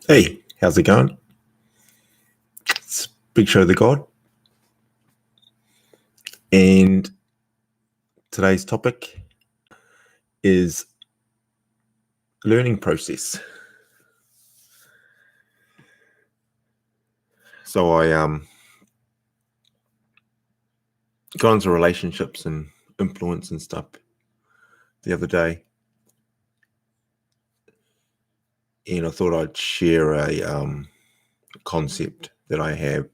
Hey, how's it going? It's bigSHow, theGod. And today's topic is learning process. So I got into relationships and influence and stuff the other day, and I thought I'd share a concept that I have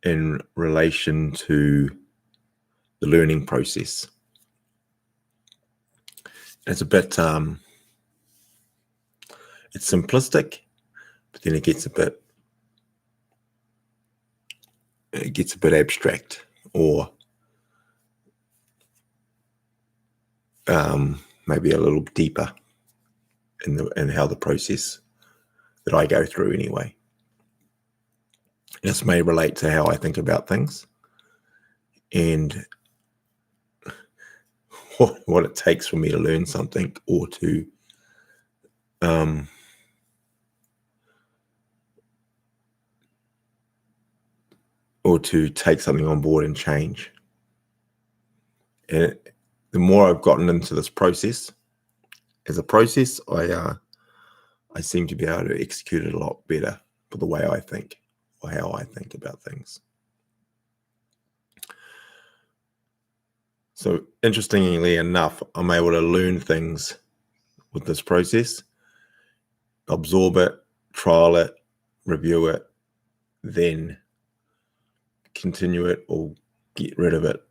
in relation to the learning process. It's a bit it's simplistic, but then it gets a bit abstract, or maybe a little deeper in how the process that I go through anyway. This may relate to how I think about things and what it takes for me to learn something, or to take something on board and change. And the more I've gotten into this process, as a process, I seem to be able to execute it a lot better for the way I think, or how I think about things. So interestingly enough, I'm able to learn things with this process, absorb it, trial it, review it, then continue it or get rid of it,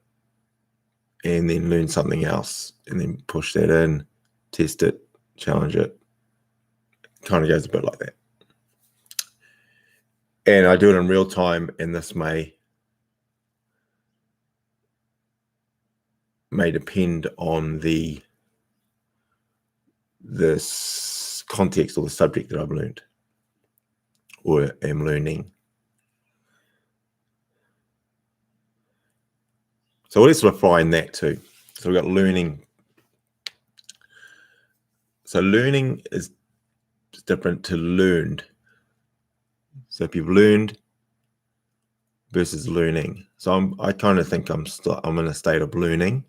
and then learn something else, and then push that in, test it, challenge it. Kind of goes a bit like that. And I do it in real time, and this may depend on the context or the subject that I've learned or am learning. So let's refine that too. So we've got learning. So learning is different to learned. So if you've learned versus learning. So I kind of think I'm in a state of learning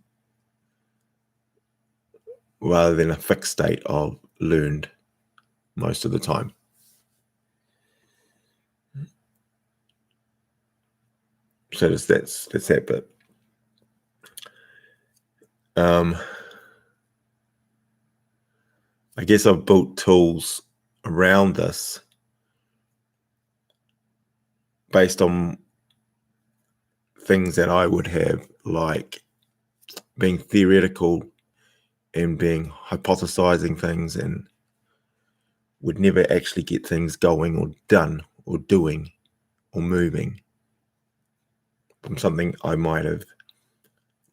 rather than a fixed state of learned most of the time. So that's that bit. I guess I've built tools around this based on things that I would have, like being theoretical and being hypothesizing things, and would never actually get things going or done or doing or moving from something I might have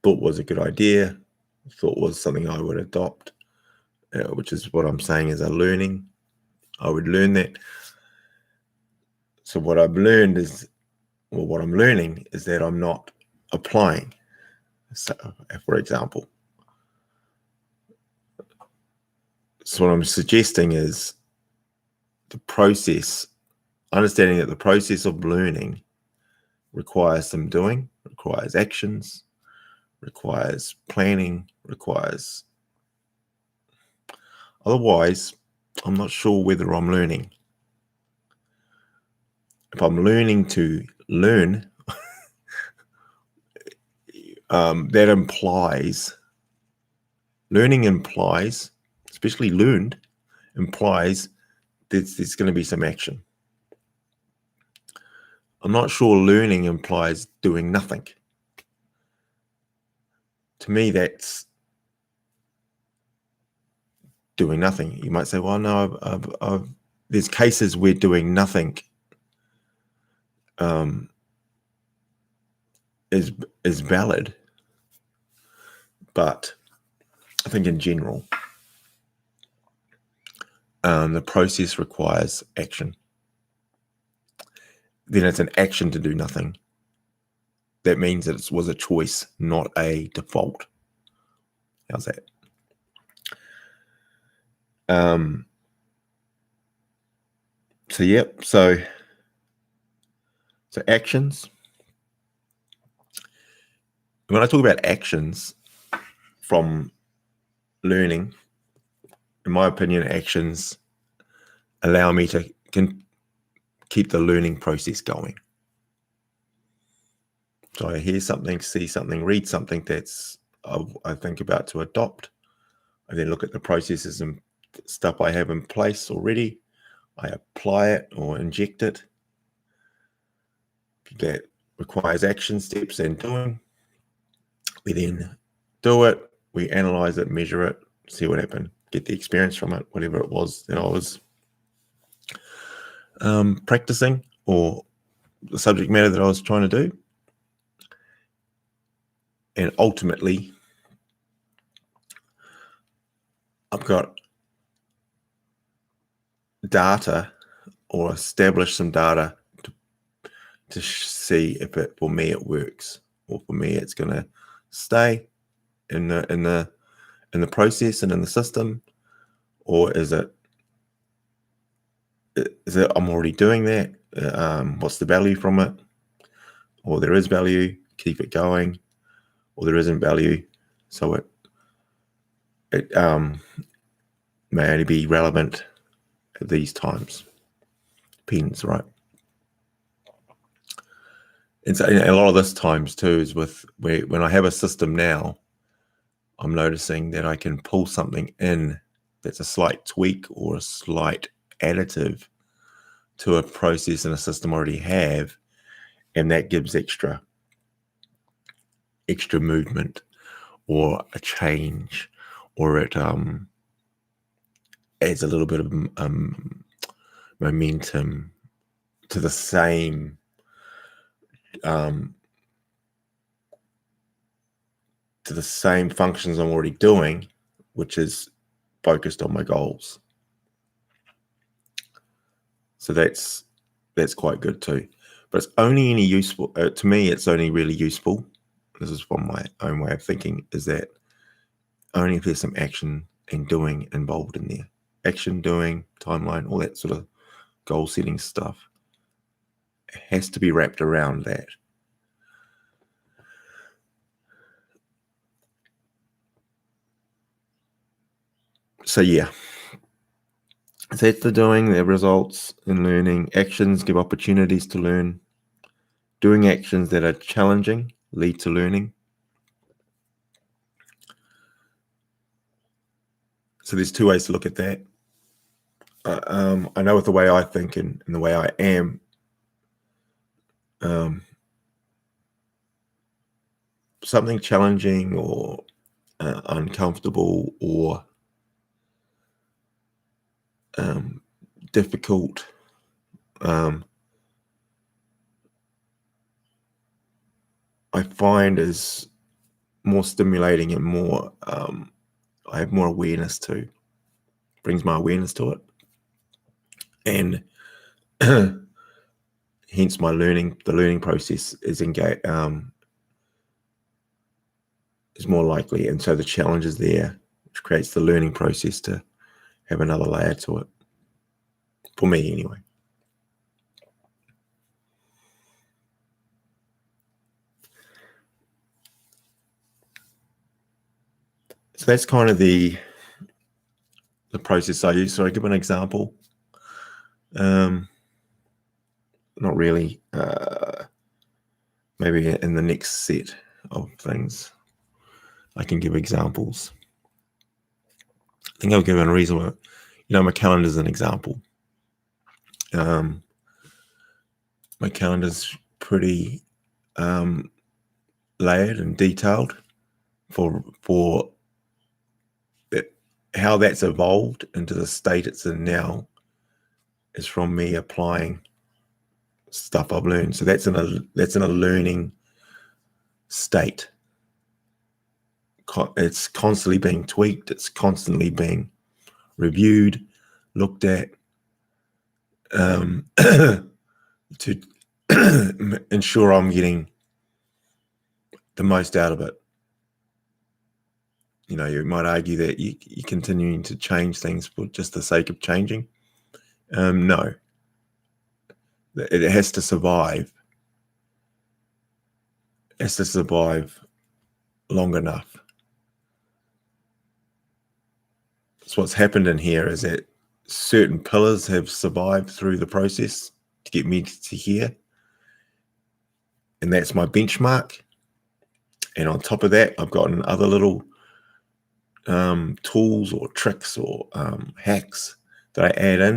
thought was a good idea, thought was something I would adopt, which is what I'm saying is a learning. I would learn that. So what I've learned is, well, what I'm learning is that I'm not applying. So, for example, so what I'm suggesting is the process, understanding that the process of learning requires some doing, requires actions, requires planning, requires. Otherwise, I'm not sure whether I'm learning. If I'm learning to learn, that implies, learning implies, especially learned, implies there's going to be some action. I'm not sure learning implies doing nothing. To me, that's doing nothing. You might say, well, no, there's cases where doing nothing is valid, but I think in general, the process requires action. Then it's an action to do nothing. that means that it was a choice, not a default. How's that? So yep. So actions. When I talk about actions from learning, in my opinion, actions allow me to keep the learning process going. So I hear something, see something, read something that's I think about to adopt. I then look at the processes and stuff I have in place already. I apply it or inject it. That requires action steps and doing. We then do it. We analyze it, measure it, see what happened, get the experience from it, whatever it was that I was practicing or the subject matter that I was trying to do. And ultimately, I've got data or establish some data to see if it, for me, it works, or for me, it's going to stay in the process and in the system, or is it I'm already doing that? What's the value from it? Or there is value, keep it going, or there isn't value, so it may only be relevant at these times. Depends, right? And so a lot of this times too is with when I have a system now, I'm noticing that I can pull something in that's a slight tweak or a slight additive to a process and a system I already have, and that gives extra movement or a change, or it adds a little bit of momentum to the same functions I'm already doing, which is focused on my goals. So that's quite good too. But it's only any useful to me. It's only really useful. This is from my own way of thinking. Is that only if there's some action and doing involved in there. Action, doing, timeline, all that sort of goal setting stuff. It has to be wrapped around that. So yeah, that's the doing, the results in learning. Actions give opportunities to learn. Doing actions that are challenging lead to learning. So there's two ways to look at that. I know with the way I think and the way I am, something challenging or uncomfortable or difficult, I find is more stimulating and more, I have more awareness to, brings my awareness to it. And hence the learning process is is more likely. And so the challenge is there, which creates the learning process to have another layer to it. For me, anyway. So that's kind of the process I use. So I give an example. Not really. Maybe in the next set of things, I can give examples. I think I'll give a reason. My calendar is an example. My calendar's pretty layered and detailed for how that's evolved into the state it's in now is from me applying stuff I've learned. So that's in a learning state. It's constantly being tweaked. It's constantly being reviewed, looked at, to ensure I'm getting the most out of it. You know, you might argue that you're continuing to change things for just the sake of changing. No. It has to survive. It has to survive long enough. So what's happened in here is that certain pillars have survived through the process to get me to here. And that's my benchmark. And on top of that, I've gotten other little tools or tricks or hacks that I add in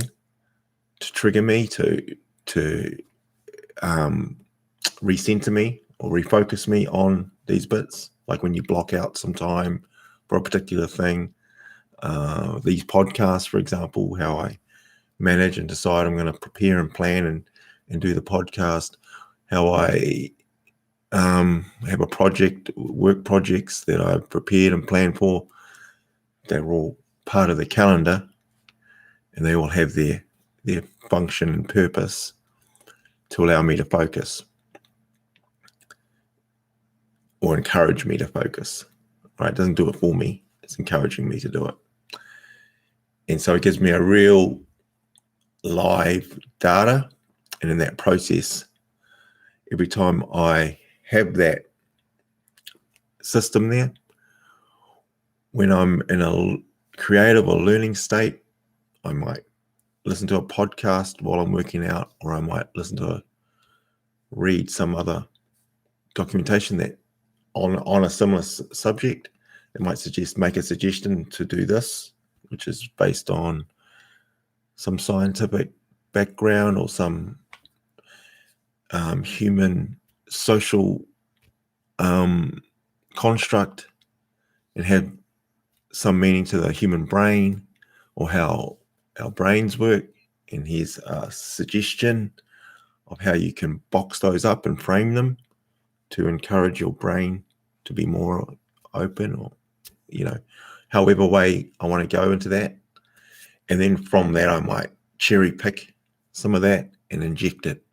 to trigger me, to recenter me or refocus me on these bits. Like when you block out some time for a particular thing. These podcasts, for example, how I manage and decide I'm going to prepare and plan and do the podcast, how I have a project, work projects that I've prepared and planned for. They're all part of the calendar, and they all have their function and purpose to allow me to focus or encourage me to focus. Right? It doesn't do it for me. It's encouraging me to do it. And so it gives me a real live data. And in that process, every time I have that system there, when I'm in a creative or learning state, I might listen to a podcast while I'm working out, or I might read some other documentation that on a similar subject that might make a suggestion to do this, which is based on some scientific background or some human social construct, and have some meaning to the human brain or how our brains work. And here's a suggestion of how you can box those up and frame them to encourage your brain to be more open, or, you know, however way I want to go into that. And then from that, I might cherry pick some of that and inject it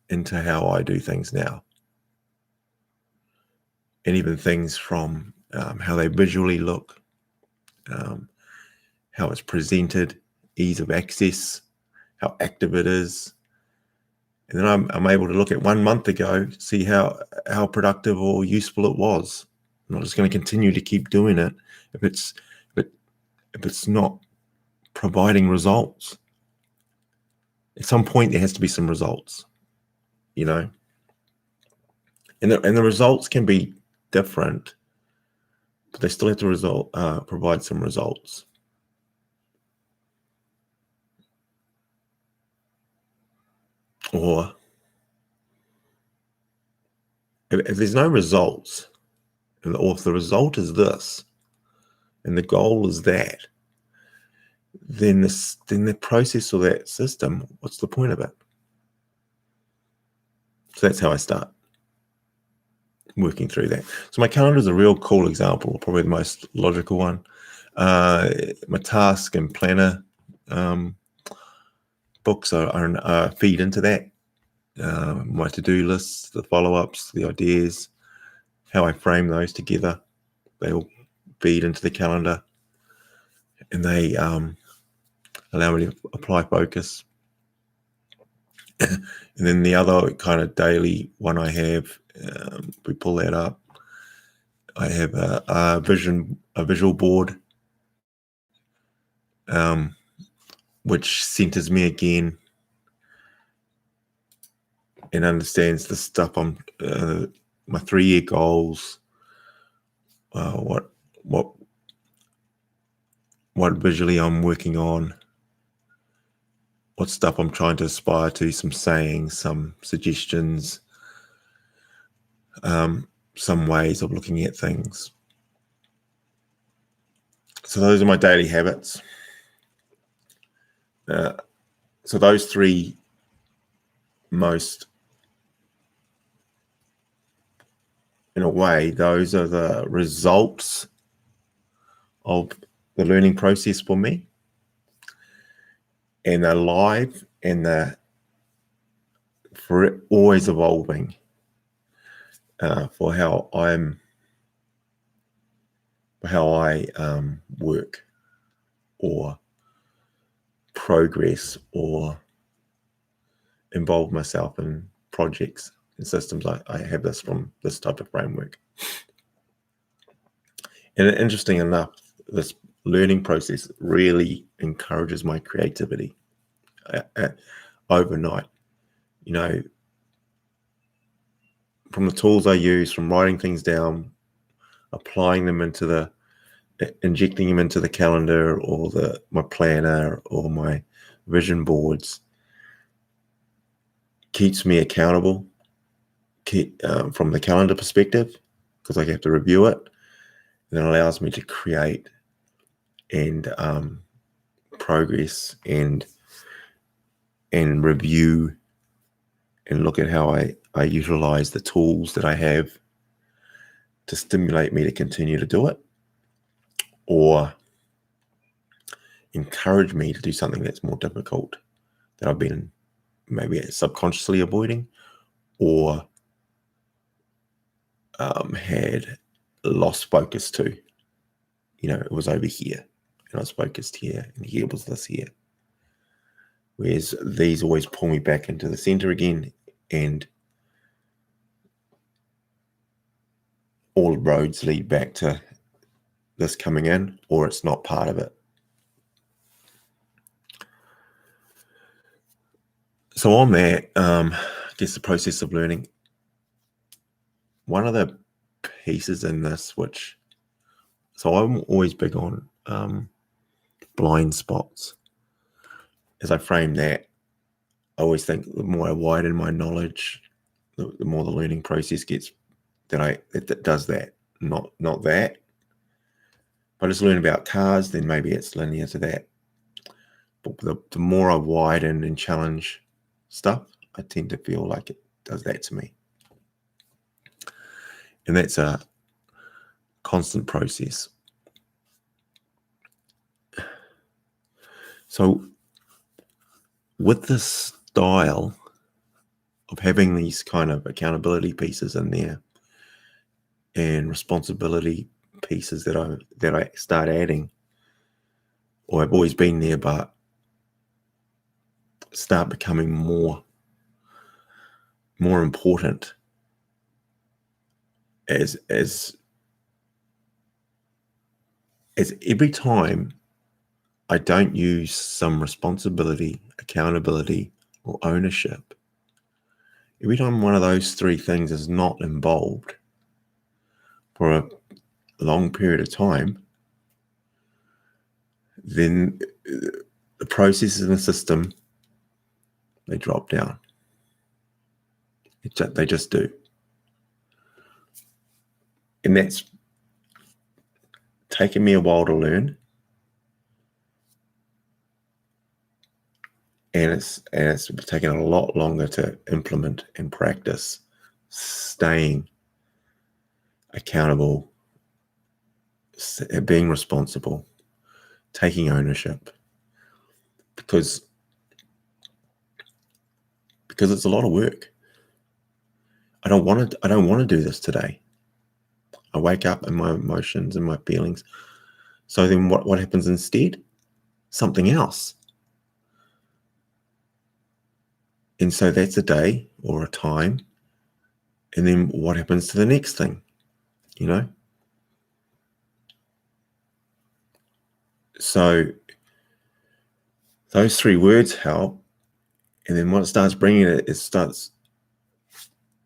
into how I do things now. And even things from how they visually look, how it's presented, ease of access, how active it is. And then I'm able to look at 1 month ago, see how productive or useful it was. I'm not just going to continue to keep doing it if it's not providing results. At some point, there has to be some results, you know. And the results can be different, but they still have to provide some results. Or if there's no results, or if the result is this, and the goal is that, then the process or that system, what's the point of it? So that's how I start working through that. So my calendar is a real cool example, probably the most logical one. My task and planner books are feed into that. My to-do lists, the follow-ups, the ideas, how I frame those together, they all feed into the calendar, and they allow me to apply focus. And then the other kind of daily one I have, we pull that up. I have a visual board, which centers me again and understands the stuff my 3-year goals, what visually I'm working on, what stuff I'm trying to aspire to, some sayings, some suggestions, some ways of looking at things. So those are my daily habits. So those 3 most, in a way, those are the results of the learning process for me. And they're live, and they're always evolving. for how I work or progress or involve myself in projects and systems. I have this from this type of framework. And interesting enough, this learning process really encourages my creativity overnight. You know, from the tools I use, from writing things down, applying them injecting them into the calendar or my planner or my vision boards, keeps me accountable from the calendar perspective, because I have to review it. And then allows me to create and progress and review and look at how I utilize the tools that I have to stimulate me to continue to do it, or encourage me to do something that's more difficult that I've been maybe subconsciously avoiding, or had lost focus to. You know, it was over here and I was focused here, and here was this here. Whereas these always pull me back into the center again, and all roads lead back to this coming in, or it's not part of it. So on that, I guess the process of learning, one of the pieces in this, so I'm always big on blind spots. As I frame that, I always think the more I widen my knowledge, the more the learning process gets that does that, not that. If I just learn about cars, then maybe it's linear to that. But the more I widen and challenge stuff, I tend to feel like it does that to me. And that's a constant process. So with this style of having these kind of accountability pieces in there and responsibility pieces that I start adding, or I've always been there, but start becoming more important as every time I don't use some responsibility, accountability, or ownership, every time one of those three things is not involved for a long period of time, then the processes in the system, they drop down. They just do. And that's taken me a while to learn. And it's taken a lot longer to implement and practice staying accountable, being responsible, taking ownership, because it's a lot of work. I don't want to do this today. I wake up and my emotions and my feelings. So then what happens instead? Something else. And so that's a day or a time. And then what happens to the next thing? You know? So those three words help. And then what it starts bringing, it starts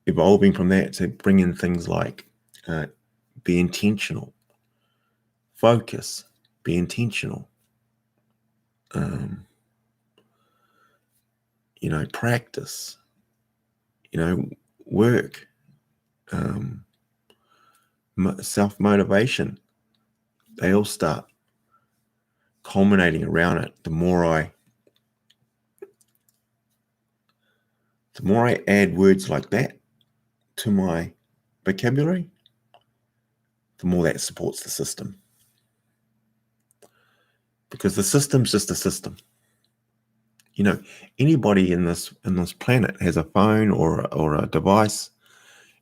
evolving from that to bring in things like be intentional, focus, be intentional, practice, work, self-motivation. They all start culminating around it. The more I add words like that to my vocabulary, the more that supports the system. Because the system's just a system. Anybody in this planet has a phone or a device,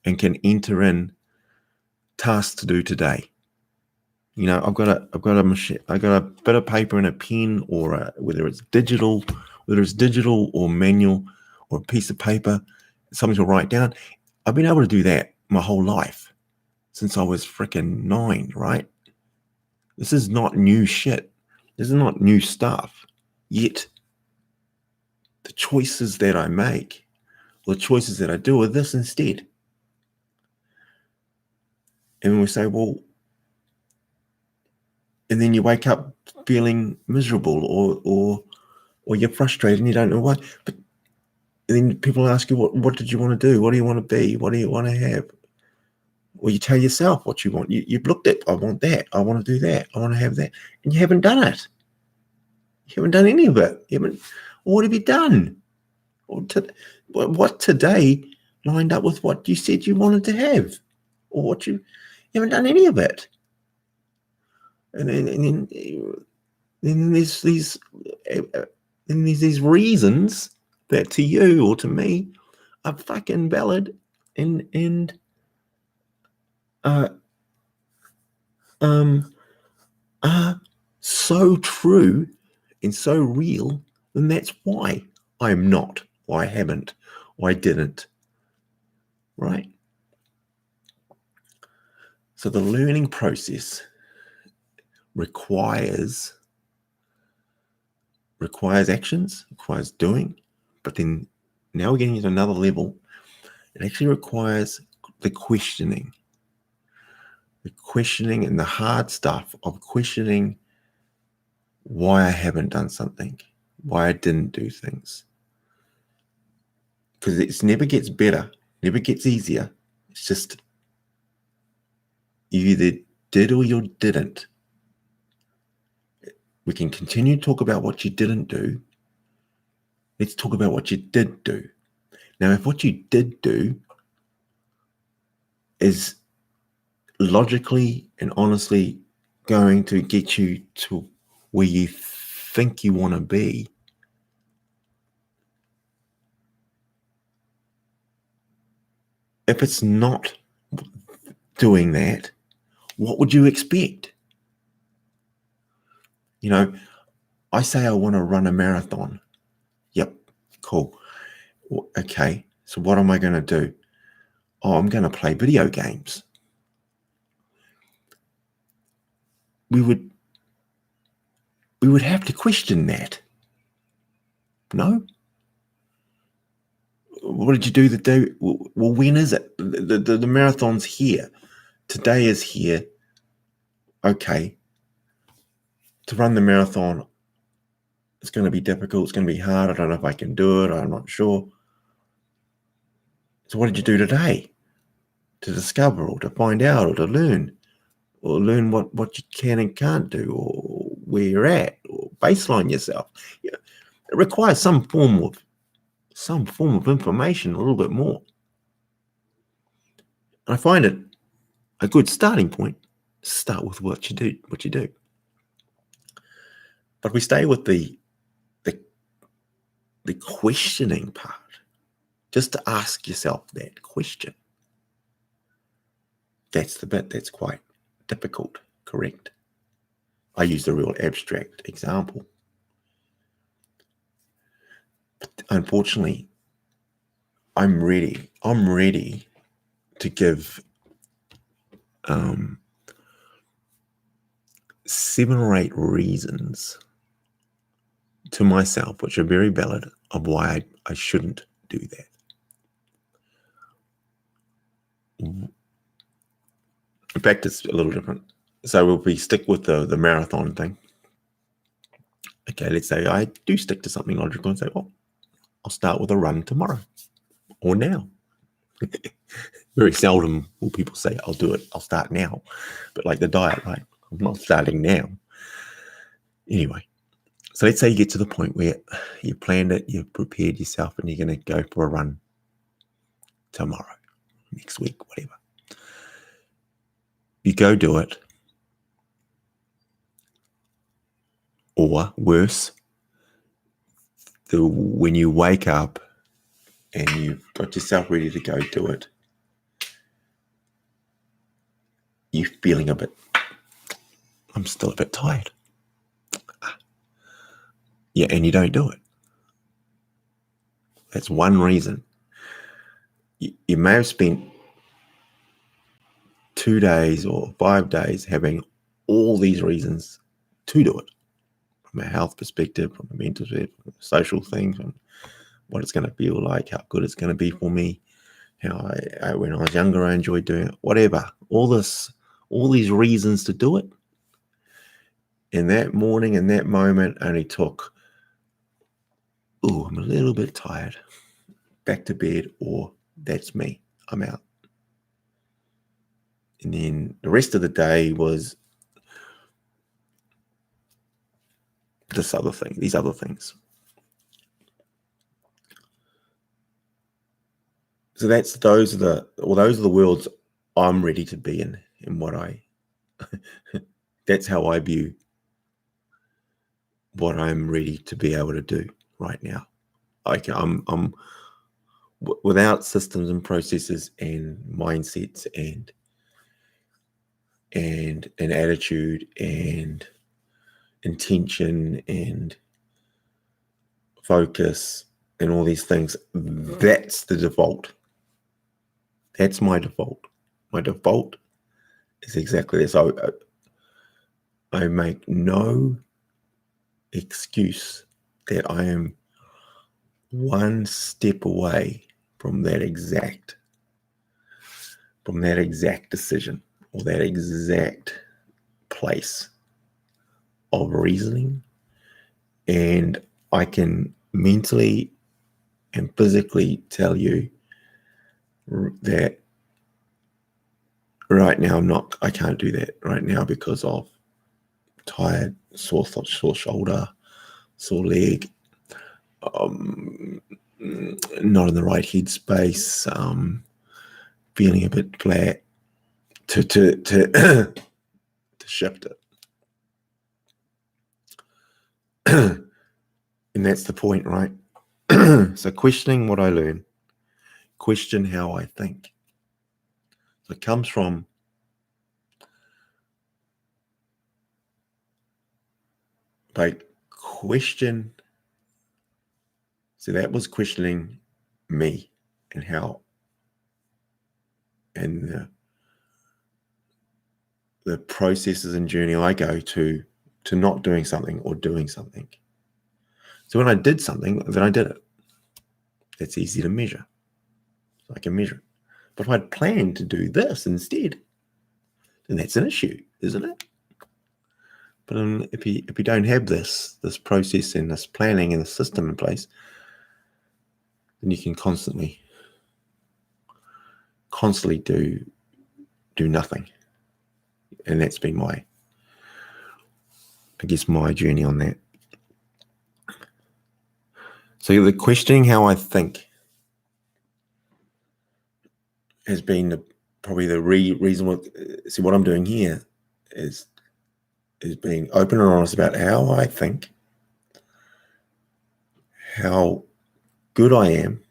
and can enter in tasks to do today. You know, I've got a machine, I got a bit of paper and a pen, or whether it's digital or manual, or a piece of paper, something to write down. I've been able to do that my whole life since I was freaking 9, right? This is not new shit. This is not new stuff. Yet the choices that I make, or the choices that I do, are this instead. And we say, well, and then you wake up feeling miserable, or you're frustrated and you don't know why. But then people ask you, what did you want to do? What do you want to be? What do you want to have? Well, you tell yourself what you want. You've looked at, I want that. I want to do that. I want to have that. And you haven't done it. You haven't done any of it. What have you done? What today lined up with what you said you wanted to have? Or you haven't done any of it. And then there's these reasons that to you or to me are fucking valid and are so true and so real, then that's why I'm not, why I haven't, why I didn't, right? So the learning process requires actions, requires doing, but then now we're getting to another level. It actually requires the questioning and the hard stuff of questioning why I haven't done something, why I didn't do things. Because it never gets better, never gets easier. It's just you either did or you didn't. We can continue to talk about what you didn't do. Let's talk about what you did do. Now, if what you did do is logically and honestly going to get you to where you think you want to be, if it's not doing that, what would you expect? You know, I say I want to run a marathon. Yep, cool. Okay, so what am I going to do? Oh, I'm going to play video games. We would have to question that. No? What did you do the day? Well, when is it? The marathon's here. Today is here. Okay. To run the marathon, it's going to be difficult. It's going to be hard. I don't know if I can do it. I'm not sure. So what did you do today to discover or to find out or to learn? Or learn what you can and can't do, or where you're at, or baseline yourself. Yeah, it requires some form of information, a little bit more. And I find it a good starting point to start with what you do. But we stay with the questioning part, just to ask yourself that question. That's the bit that's quite difficult, correct? I used a real abstract example. But unfortunately, I'm ready to give 7 or 8 reasons to myself, which are very valid, of why I shouldn't do that. In fact, it's a little different. So we stick with the marathon thing. Okay, let's say I do stick to something logical and say, well, I'll start with a run tomorrow or now. Very seldom will people say, I'll start now. But like the diet, right? I'm not starting now. Anyway, so let's say you get to the point where you planned it, you've prepared yourself, and you're going to go for a run tomorrow, next week, whatever. You go do it. Or worse, when you wake up and you've got yourself ready to go do it, you feeling a bit, I'm still a bit tired. Yeah, and you don't do it. That's one reason. You may have spent 2 days or 5 days having all these reasons to do it, from a health perspective, from a mental perspective, from a social thing, from what it's going to feel like, how good it's going to be for me, how I when I was younger, I enjoyed doing it, whatever. All these reasons to do it. And that morning and that moment only took, I'm a little bit tired, back to bed, or that's me, I'm out. And then the rest of the day was these other things. So those are the worlds I'm ready to be in, and that's how I view what I'm ready to be able to do right now. I'm without systems and processes and mindsets and an attitude and intention and focus and all these things. That's the default. That's my default. My default is exactly this. I make no excuse that I am one step away from that exact decision or that exact place of reasoning. And I can mentally and physically tell you that right now I can't do that right now because of tired, sore shoulder, sore leg, not in the right headspace, feeling a bit flat, to to shift it. And that's the point, right? So questioning what I learn, question how I think. So it comes from question. So that was questioning me and how, and the processes and journey I go to not doing something or doing something. So when I did something, then I did it. That's easy to measure. So I can measure it. But if I'd planned to do this instead, then that's an issue, isn't it? But if you don't have this process and this planning and the system in place, then you can constantly do nothing. And that's been my journey on that. So the questioning how I think has been probably the reason. See, what I'm doing here is being open and honest about how I think, how good I am,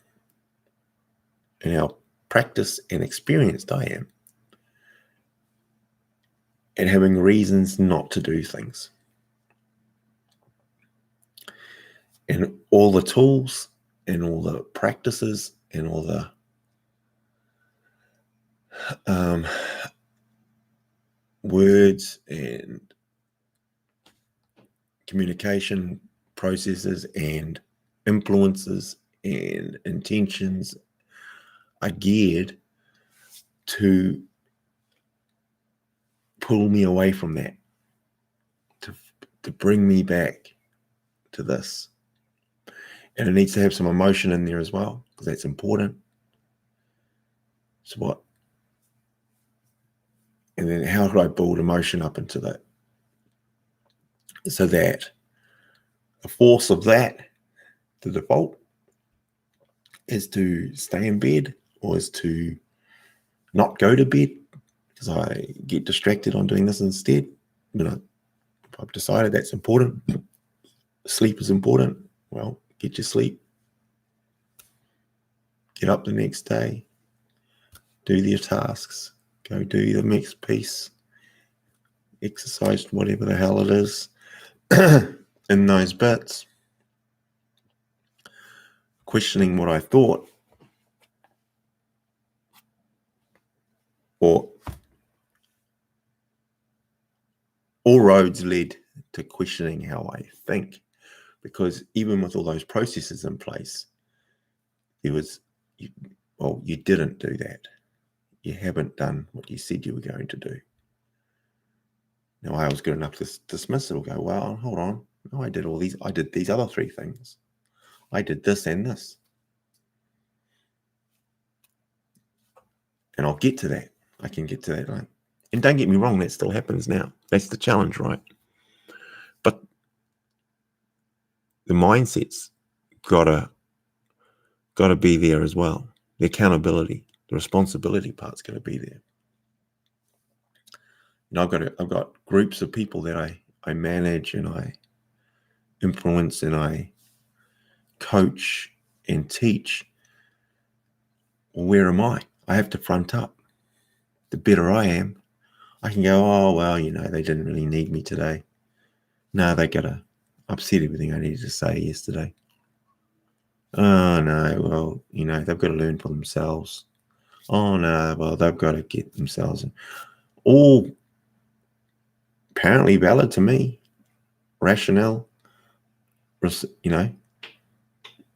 and how practiced and experienced I am, and having reasons not to do things. And all the tools and all the practices and all the words and communication processes and influences and intentions are geared to pull me away from that, to bring me back to this. And it needs to have some emotion in there as well, because that's important. So and then how could I build emotion up into that? So that the force of that, the default, is to stay in bed or is to not go to bed because I get distracted on doing this instead. I've decided that's important. Sleep is important. Well, get your sleep. Get up the next day. Do your tasks. Go do the next piece. exercised whatever the hell it is in those bits, questioning what I thought, or all roads led to questioning how I think, because even with all those processes in place, there was, you didn't do that. You haven't done what you said you were going to do. Now, I was good enough to dismiss it or go, well, hold on. No, I did these other 3 things. I did this and this. And I'll get to that. I can get to that. Like, and don't get me wrong, that still happens now. That's the challenge, right? But the mindset's gotta be there as well. The accountability, the responsibility part's got to be there. I've got groups of people that I manage and I influence and I coach and teach. Well, where am I? I have to front up. The better I am, I can go, oh, well, they didn't really need me today. No, they I've said everything I needed to say yesterday. Oh, no, well, they've got to learn for themselves. Oh, no, well, they've got to get themselves in. All apparently valid to me. Rationale,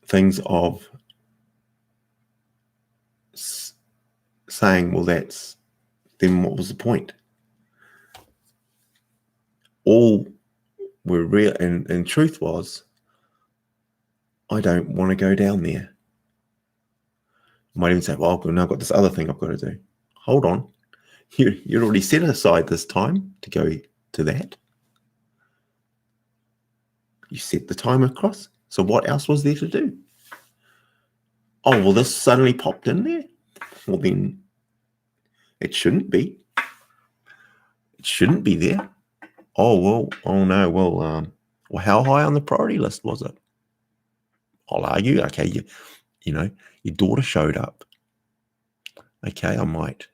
things of saying, well, then what was the point? All were real, and truth was, I don't want to go down there. I might even say, well, I've got this other thing I've got to do. Hold on. You already set aside this time to go to that. You set the time across. So what else was there to do? Oh, well, this suddenly popped in there. Well, then it shouldn't be. It shouldn't be there. Oh, well, oh no, well, how high on the priority list was it? I'll argue, okay, your daughter showed up. Okay, I might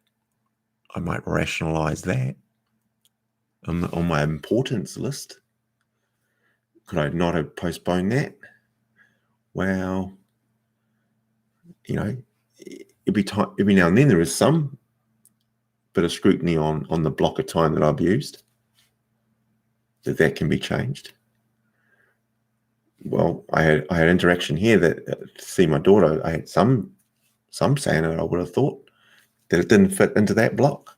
rationalize that on my importance list. Could I not have postponed that? Well, every now and then there is some bit of scrutiny on the block of time that I've used, that can be changed. Well, I had interaction here that to see my daughter, I had some saying that I would have thought that it didn't fit into that block.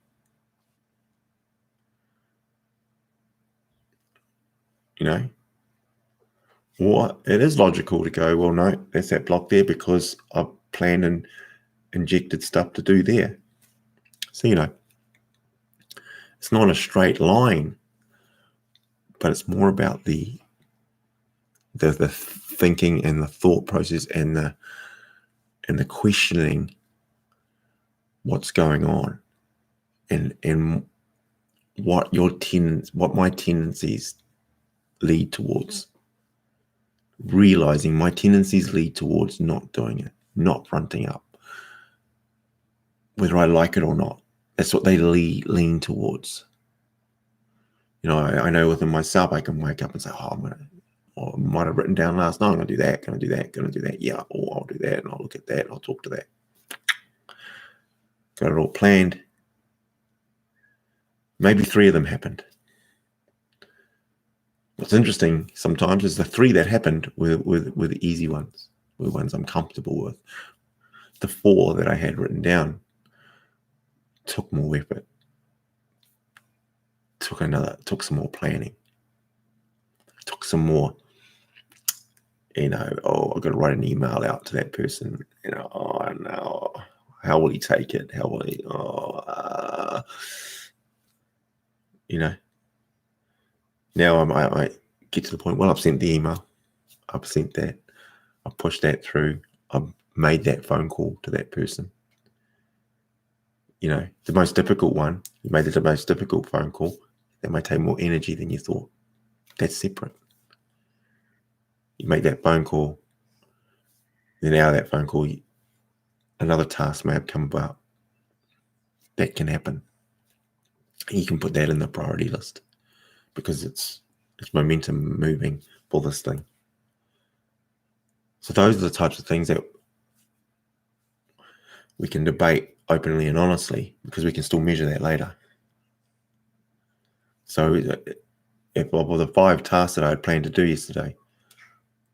Or it is logical to go, well, no, that's that block there because I've planned and injected stuff to do there. So, it's not a straight line, but it's more about the thinking and the thought process and the questioning what's going on and what my tendencies lead towards. Realizing my tendencies lead towards not doing it, not fronting up, whether I like it or not. That's what they lean towards. I know within myself, I can wake up and say, I might have written down last night, I'm going to do that, going to do that, going to do that. Yeah, I'll do that, and I'll look at that, and I'll talk to that. Got it all planned. Maybe 3 of them happened. What's interesting sometimes is the 3 that happened were the easy ones, were the ones I'm comfortable with. The 4 that I had written down took more effort, took some more planning, took some more, I've got to write an email out to that person, oh no, how will he take it? How will he, now I get to the point, well, I've sent the email, I've sent that, I've pushed that through, I've made that phone call to that person. The most difficult one, you made the most difficult phone call, that might take more energy than you thought. That's separate. You make that phone call, then out of that phone call, another task may have come about. That can happen. You can put that in the priority list. because it's momentum moving for this thing. So those are the types of things that we can debate openly and honestly, because we can still measure that later. So if of the 5 tasks that I had planned to do yesterday,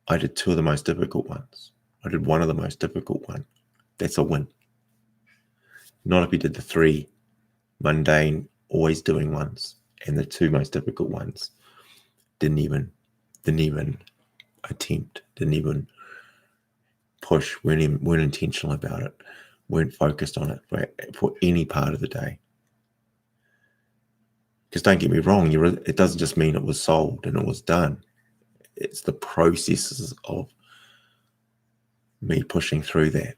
I did 2 of the most difficult ones. I did 1 of the most difficult one. That's a win. Not if you did the 3 mundane, always doing ones, and the 2 most difficult ones didn't even attempt, didn't even push, weren't intentional about it, weren't focused on it for any part of the day. Because don't get me wrong, it doesn't just mean it was solved and it was done. It's the processes of me pushing through that.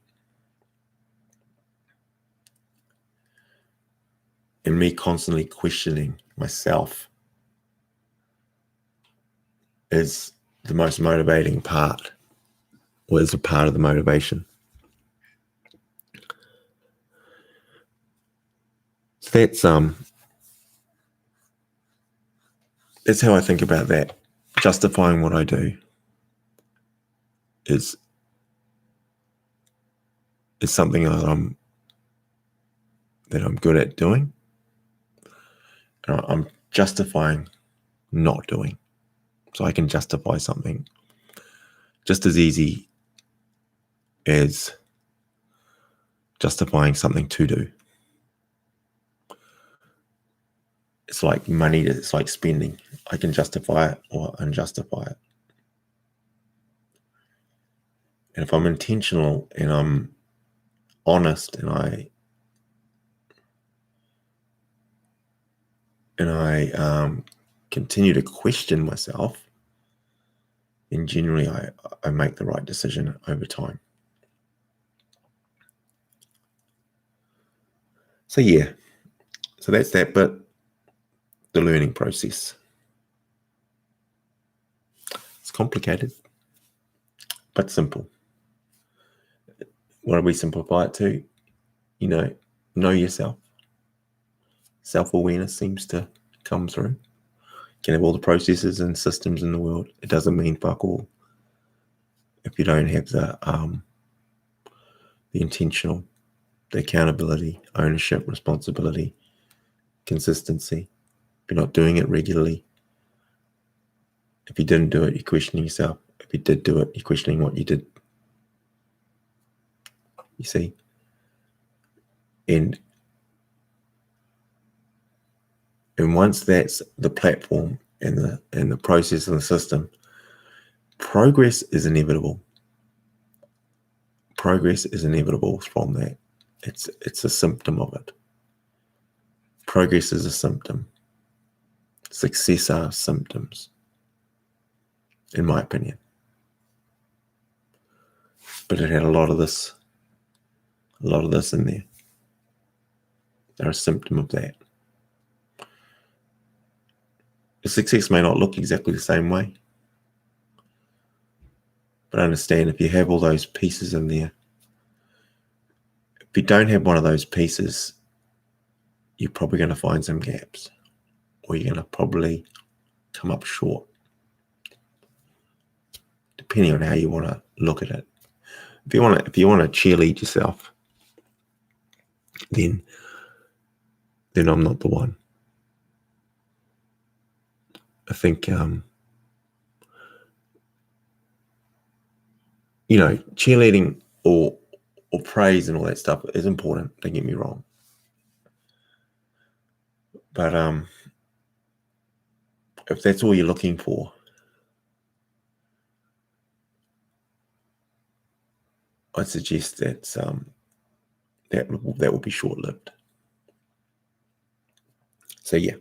And me constantly questioning myself is the most motivating part, or is a part of the motivation. So that's how I think about that. Justifying what I do is something that I'm good at doing. And I'm justifying not doing. So I can justify something just as easy as justifying something to do. It's like money, it's like spending. I can justify it or unjustify it. And if I'm intentional and I'm honest and I continue to question myself, then generally I make the right decision over time. So yeah, so that's that bit, the learning process. It's complicated, but simple. What do we simplify it to? Know yourself. Self-awareness seems to come through. You can have all the processes and systems in the world. It doesn't mean fuck all if you don't have the intentional, the accountability, ownership, responsibility, consistency. If you're not doing it regularly, if you didn't do it, you're questioning yourself. If you did do it, you're questioning what you did. You see? And once that's the platform and the process and the system, progress is inevitable. Progress is inevitable from that. It's a symptom of it. Progress is a symptom. Success are symptoms, in my opinion. But it had a lot of this in there. They're a symptom of that. The success may not look exactly the same way, but understand if you have all those pieces in there, if you don't have one of those pieces, you're probably going to find some gaps, or you're going to probably come up short, depending on how you want to look at it. If you want to cheerlead yourself, then I'm not the one. I think cheerleading or praise and all that stuff is important, don't get me wrong. But if that's all you're looking for, I'd suggest that that will be short-lived. So yeah,